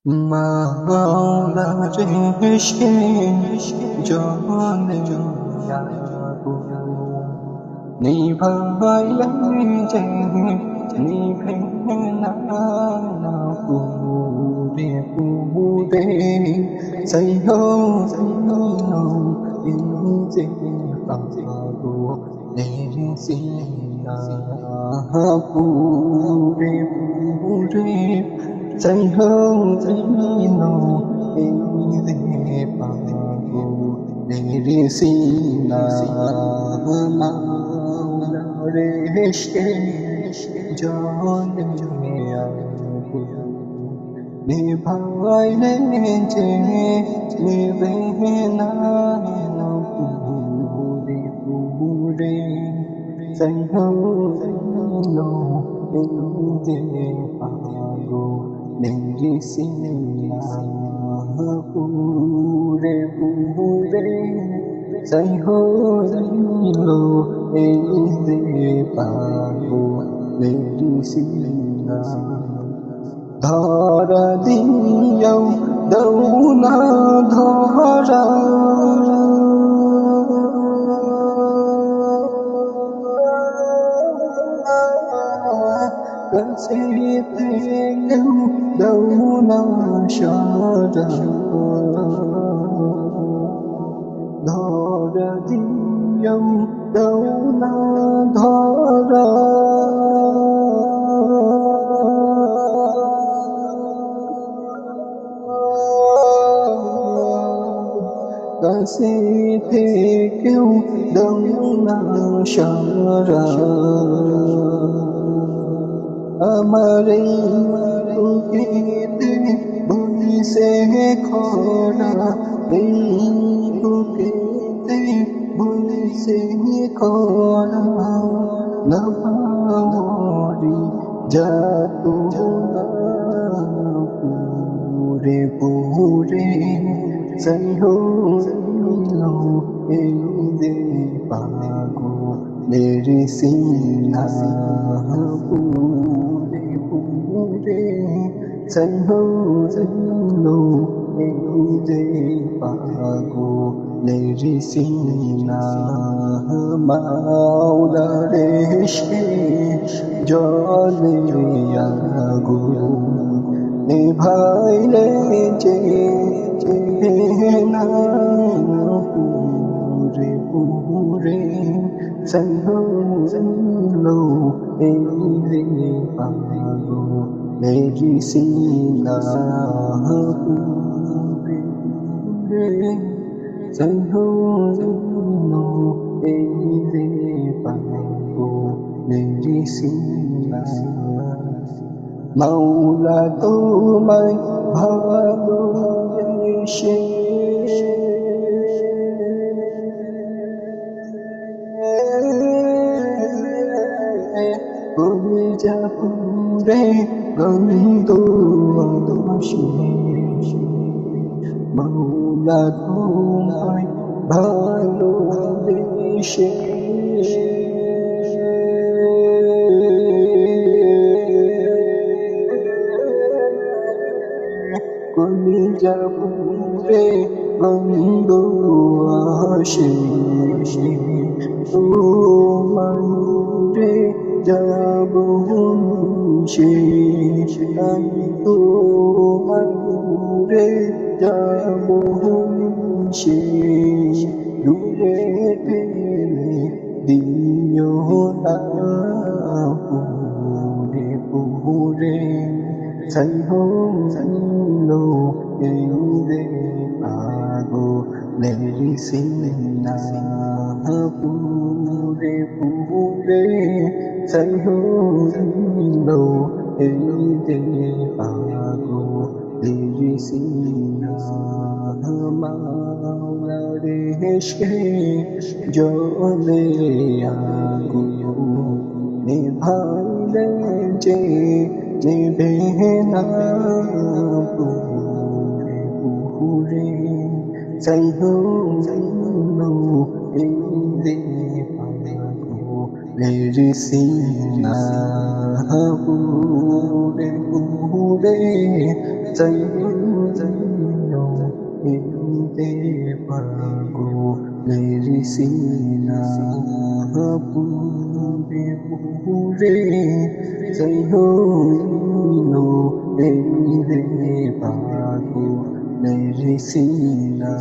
মাওলার ইশকে জ্বলে আগুন, নিভাইলে যে নিভে না পুরে পুরে সইহো যে আগুনের সিনা পুরে পুরে সইহো রে পাগুনের সিনা মাওলার ইশকে জ্বলে আগুন, নিভাইলে যে নিভে না পুরে পুরে সইহো যে পাগলের সিনা পুরে পুরে সইহো এই যে পাগলের সিনা ধরা দিয়াও দৌনা ধরা কাছে থেকেও দৌনা সারা ধরা দিয়াও দৌনা ধরা কাছে থেকেও দৌনা সারা আমার এই বুকেতে বইছে খরা, এই বুকেতে বইছে খরা, না মরি যাতো না পুরে পুরে সইহো এই যে পাগলের সিনা পুরে পুরে সইহো এই যে পাগলের সিনা মাওলার ইশকে জ্বলে আগুন, নিভাইলে যে না পুরে পুরে সইহো এই যে পাগলের সিনা পুরে পুরে সইহো এই যে পাগলের সিনা মাওলা তোমায় ভালোবেসে কলিজা পুরে গন্ধ আসে, মাওলা তোমায় ভালোবেসে কলিজা পুরে গন্ধ আসে, তোমারে যাব সে আমি তোমারে যাব সে দূরে ঠেলে দিও না পুরে পুরে সইহো এই যে পাগলের সিনা পুরে পুরে সইহো এই যে পাগলের সিনা মাওলার ইশকে জ্বলে আগুন, নিভাইলে যে নিভে না পুরে পুরে সইহো এই যে পাগলের সিনা পুরে পুরে zaino inde pago lerisina pure pure zaino inde pago lerisina